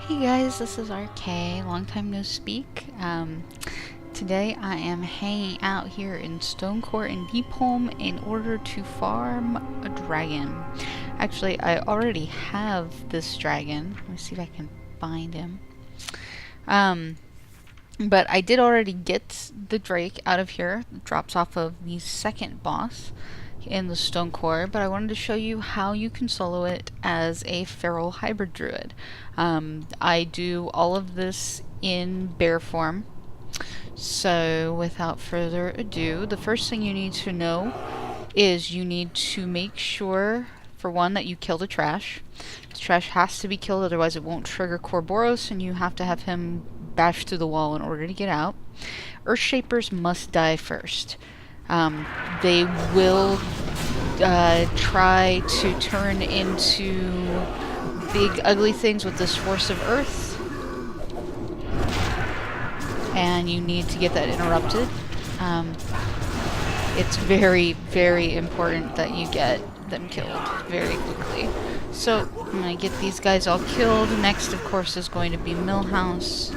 Hey guys, this is RK, long time no speak. Today I am hanging out here in Stonecore in Deepholm in order to farm a dragon. Actually, I already have this dragon. Let me see if I can find him. But I did already get the Drake out of here. It drops off of the second boss in the Stonecore, but I wanted to show you how you can solo it as a Feral Hybrid Druid. I do all of this in bear form. So without further ado, the first thing you need to know is you need to make sure, for one, that you kill the trash. The trash has to be killed, otherwise it won't trigger Corboros, and you have to have him bash through the wall in order to get out. Earthshapers must die first. They will try to turn into big ugly things with this force of earth, and you need to get that interrupted. It's very, very important that you get them killed very quickly. So I'm going to get these guys all killed. Next, of course, is going to be Millhouse.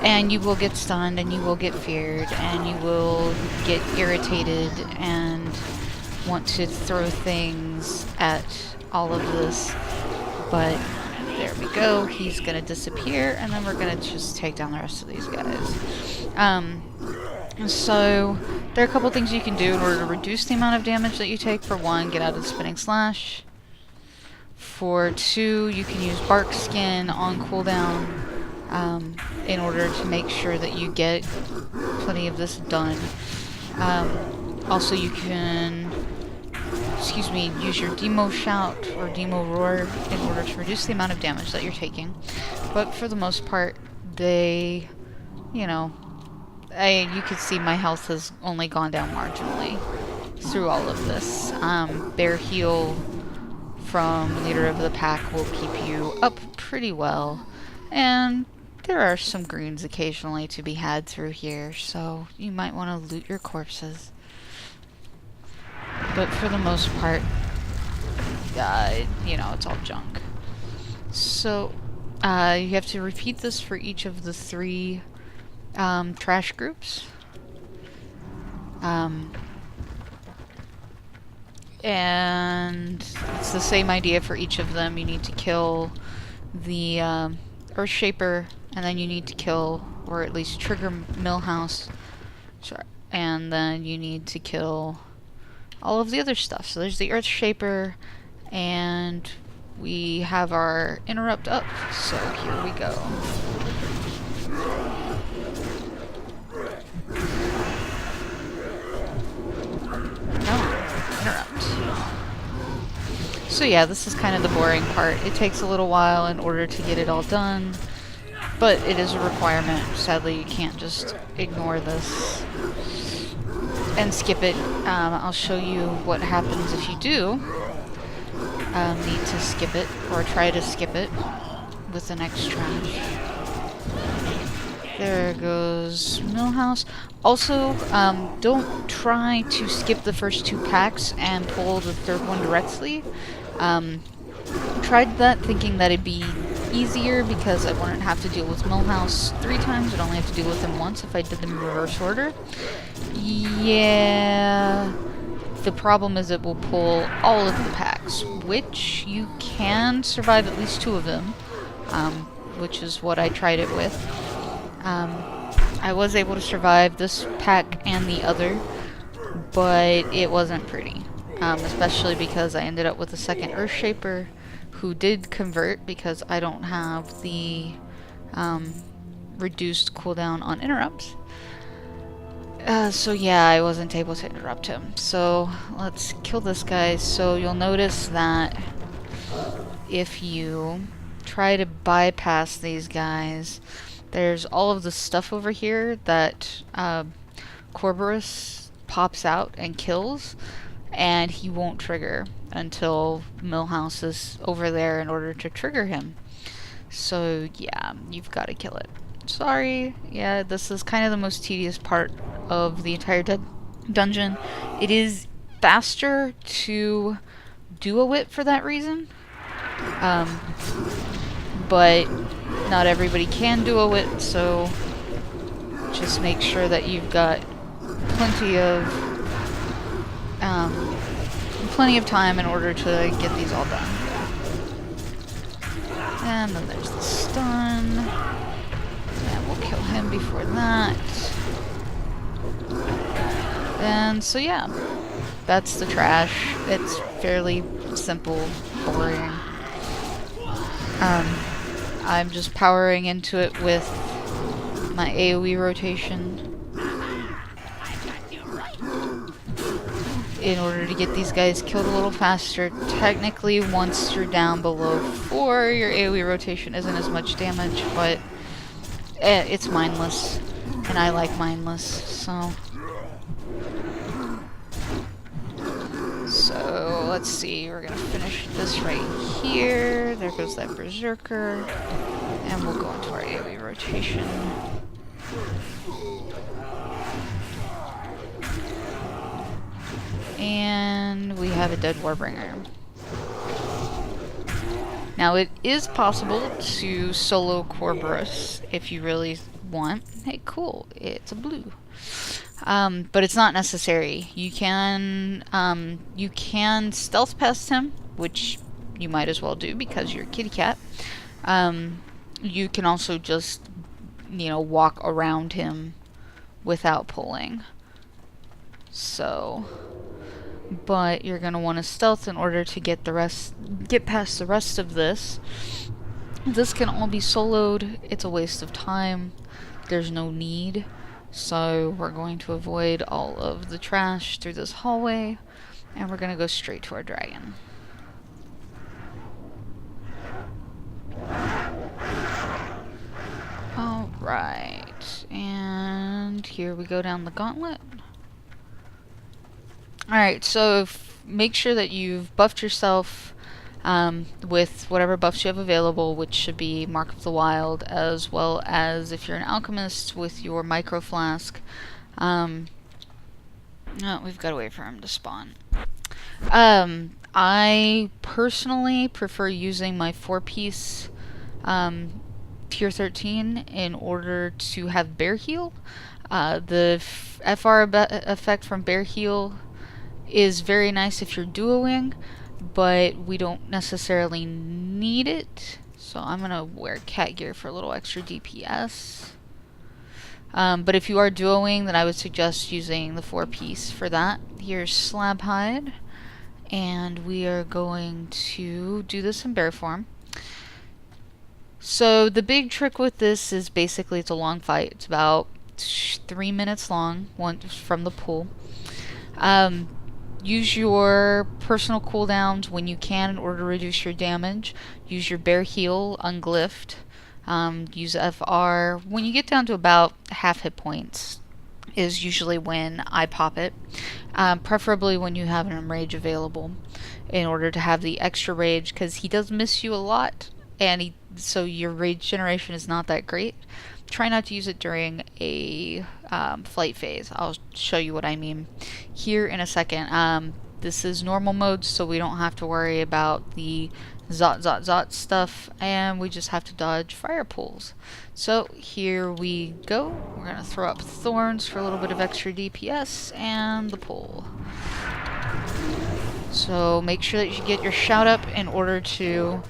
And you will get stunned, and you will get feared, and you will get irritated and want to throw things at all of this. But there we go. He's going to disappear, and then we're going to just take down the rest of these guys. So there are a couple things you can do in order to reduce the amount of damage that you take. For one, get out of the Spinning Slash. For two, you can use Bark Skin on cooldown in order to make sure that you get plenty of this done. Also, you can, use your Demo Shout or Demo Roar in order to reduce the amount of damage that you're taking. But for the most part, they, you could see my health has only gone down marginally through all of this. Bear Heal from Leader of the Pack will keep you up pretty well, and there are some greens occasionally to be had through here, so you might want to loot your corpses. But for the most part, it's all junk. So you have to repeat this for each of the three trash groups. And it's the same idea for each of them. You need to kill the Earthshaper, and then you need to kill, or at least trigger Millhouse. Sorry. And then you need to kill all of the other stuff. So there's the Earthshaper, and we have our interrupt up. So here we go. Interrupt. So yeah, this is kind of the boring part. It takes a little while in order to get it all done, but it is a requirement. Sadly, you can't just ignore this and skip it. I'll show you what happens if you do need to skip it, or try to skip it with the next trash. There goes Millhouse. Also, don't try to skip the first two packs and pull the third one directly. Tried that thinking that it'd be easier because I wouldn't have to deal with Millhouse 3 times. I'd only have to deal with him once if I did them in reverse order. Yeah, the problem is it will pull all of the packs, which you can survive at least 2 of them, which is what I tried it with. I was able to survive this pack and the other, but it wasn't pretty. Especially because I ended up with a second Earthshaper who did convert because I don't have the reduced cooldown on interrupts. So yeah, I wasn't able to interrupt him. So let's kill this guy. So you'll notice that if you try to bypass these guys, there's all of the stuff over here that Corboros pops out and kills, and he won't trigger until Millhouse is over there in order to trigger him. So yeah, you've got to kill it. Sorry, yeah, this is kind of the most tedious part of the entire dungeon. It is faster to do a whip for that reason. but not everybody can duo it, so just make sure that you've got plenty of time in order to get these all done. And then there's the stun. And we'll kill him before that. And so yeah, that's the trash. It's fairly simple, boring. I'm just powering into it with my AoE rotation in order to get these guys killed a little faster. Technically, once you're down below 4, your AoE rotation isn't as much damage, but it's mindless, and I like mindless, so... So, let's see, we're gonna finish this right here. There goes that Berserker, and we'll go into our AoE rotation. And we have a dead Warbringer. Now it is possible to solo Corborus if you really want. Hey, cool, it's a blue. But it's not necessary. You can stealth past him, which you might as well do because you're a kitty cat. You can also just, walk around him without pulling. So... But you're going to want to stealth in order to get past the rest of this. This can all be soloed. It's a waste of time. There's no need. So we're going to avoid all of the trash through this hallway. And we're going to go straight to our dragon. Alright. And here we go down the gauntlet. Alright, so make sure that you've buffed yourself with whatever buffs you have available, which should be Mark of the Wild, as well as if you're an alchemist with your micro flask. No, we've got to wait for him to spawn. I personally prefer using my 4-piece tier 13 in order to have Bear Heal. The FR effect from Bear Heal is very nice if you're duoing, but we don't necessarily need it. So I'm gonna wear cat gear for a little extra DPS. But if you are duoing, then I would suggest using the 4-piece for that. Here's Slabhide, and we are going to do this in bear form. So the big trick with this is basically it's a long fight. It's about 3 minutes long, from the pool. Use your personal cooldowns when you can in order to reduce your damage. Use your Bear Heal unglyphed. Use FR. When you get down to about half hit points is usually when I pop it. Preferably when you have an Enrage available in order to have the extra rage, because he does miss you a lot, and so your rage generation is not that great. Try not to use it during a flight phase. I'll show you what I mean here in a second. This is normal mode, so we don't have to worry about the zot stuff, and we just have to dodge fire pools. So here we go. We're gonna throw up thorns for a little bit of extra DPS and the pull. So make sure that you get your shout up in order to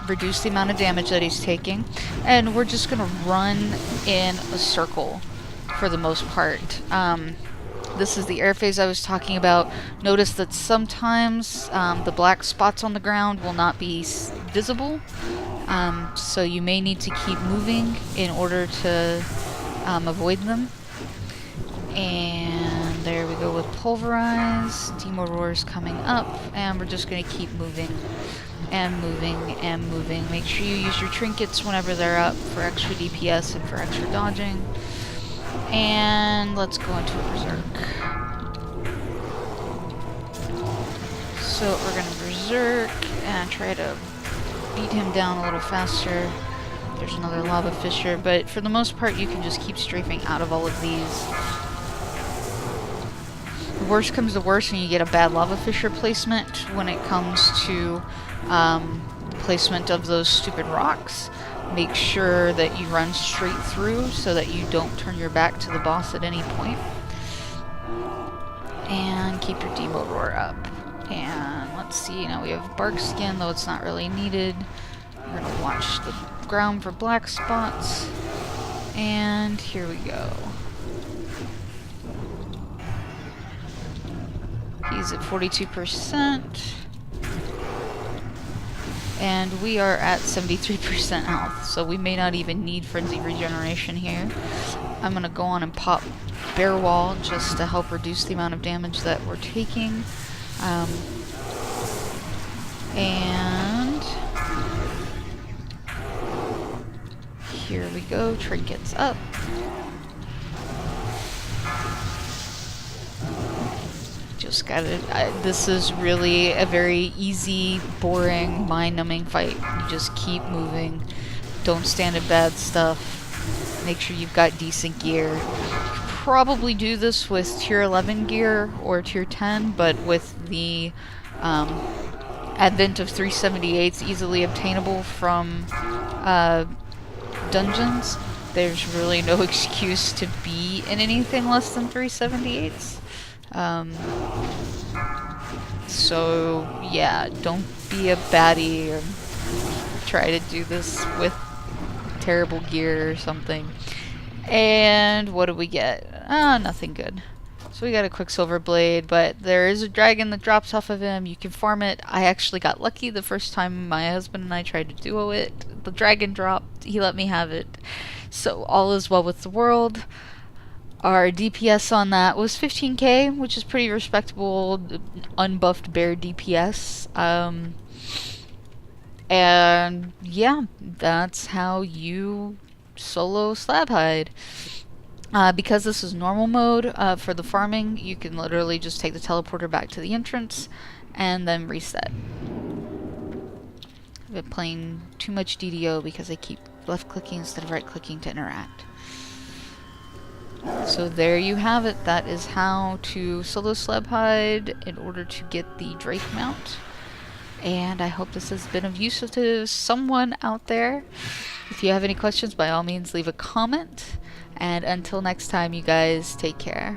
reduce the amount of damage that he's taking. And we're just gonna run in a circle for the most part. This is the air phase I was talking about. Notice that sometimes the black spots on the ground will not be visible. So you may need to keep moving in order to avoid them. And there we go with Pulverize. Demo Roar's coming up, and we're just going to keep moving and moving and moving. Make sure you use your trinkets whenever they're up for extra DPS and for extra dodging. And let's go into a Berserk. So we're going to Berserk and try to beat him down a little faster. There's another Lava Fissure, but for the most part you can just keep strafing out of all of these. The worst comes to worst and you get a bad Lava Fissure placement when it comes to placement of those stupid rocks. Make sure that you run straight through so that you don't turn your back to the boss at any point. And keep your demo roar up. And let's see, now we have bark skin, though it's not really needed. We're gonna watch the ground for black spots. And here we go. He's at 42%. And we are at 73% health, so we may not even need frenzy regeneration here. I'm gonna go on and pop Bear Wall just to help reduce the amount of damage that we're taking. And here we go, trinkets up. Just gotta, this is really a very easy, boring, mind-numbing fight. You just keep moving. Don't stand in bad stuff. Make sure you've got decent gear. Probably do this with tier 11 gear or tier 10, but with the advent of 378s easily obtainable from dungeons, there's really no excuse to be in anything less than 378s. So yeah, don't be a baddie or try to do this with terrible gear or something. And what do we get? Nothing good. So we got a Quicksilver Blade, but there is a dragon that drops off of him. You can farm it. I actually got lucky the first time my husband and I tried to duo it. The dragon dropped. He let me have it. So all is well with the world. Our DPS on that was 15k, which is pretty respectable, unbuffed bear DPS. And yeah, that's how you solo Slabhide. Because this is normal mode, for the farming, you can literally just take the teleporter back to the entrance and then reset. I've been playing too much DDO because I keep left clicking instead of right clicking to interact. So there you have it. That is how to solo Slabhide in order to get the Drake mount. And I hope this has been of use to someone out there. If you have any questions, by all means leave a comment. And until next time, you guys take care.